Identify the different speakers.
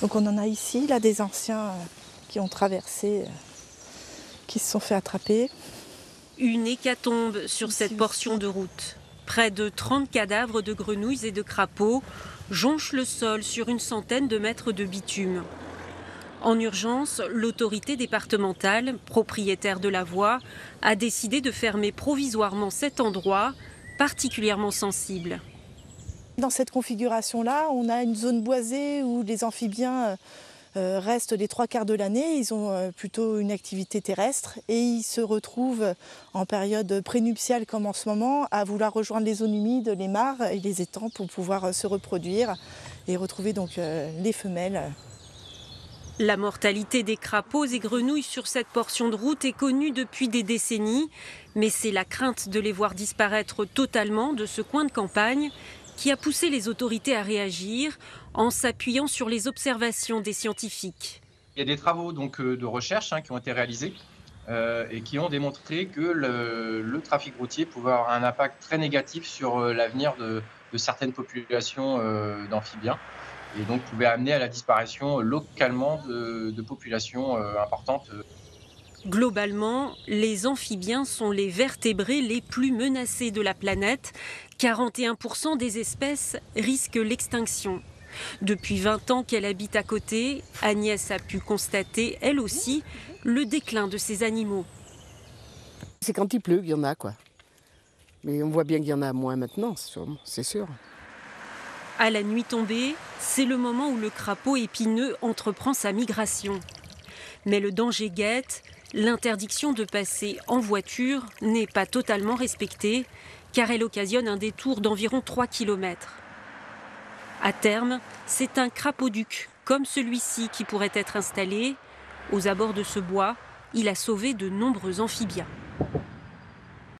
Speaker 1: Donc on en a ici, là, des anciens qui ont traversé, qui se sont fait attraper.
Speaker 2: Une hécatombe sur
Speaker 1: Ici
Speaker 2: cette portion
Speaker 1: aussi.
Speaker 2: de route. Près de 30 cadavres de grenouilles et de crapauds jonchent le sol sur une centaine de mètres de bitume. En urgence, l'autorité départementale, propriétaire de la voie, a décidé de fermer provisoirement cet endroit particulièrement sensible.
Speaker 1: Dans cette configuration-là, on a une zone boisée où les amphibiens restent les 3/4 de l'année. Ils ont plutôt une activité terrestre et ils se retrouvent en période prénuptiale comme en ce moment à vouloir rejoindre les zones humides, les mares et les étangs pour pouvoir se reproduire et retrouver donc les femelles.
Speaker 2: La mortalité des crapauds et grenouilles sur cette portion de route est connue depuis des décennies, mais c'est la crainte de les voir disparaître totalement de ce coin de campagne qui a poussé les autorités à réagir en s'appuyant sur les observations des scientifiques.
Speaker 3: Il y a des travaux de recherche qui ont été réalisés et qui ont démontré que le trafic routier pouvait avoir un impact très négatif sur l'avenir de certaines populations d'amphibiens et donc pouvait amener à la disparition localement de populations importantes.
Speaker 2: Globalement, les amphibiens sont les vertébrés les plus menacés de la planète. 41% des espèces risquent l'extinction. Depuis 20 ans qu'elle habite à côté, Agnès a pu constater, elle aussi, le déclin de ces animaux.
Speaker 4: C'est quand il pleut qu'il y en a, quoi. Mais on voit bien qu'il y en a moins maintenant, c'est sûr.
Speaker 2: À la nuit tombée, c'est le moment où le crapaud épineux entreprend sa migration. Mais le danger guette, l'interdiction de passer en voiture n'est pas totalement respectée, car elle occasionne un détour d'environ 3 km. À terme, c'est un crapauduc, comme celui-ci, qui pourrait être installé. Aux abords de ce bois, il a sauvé de nombreux amphibiens.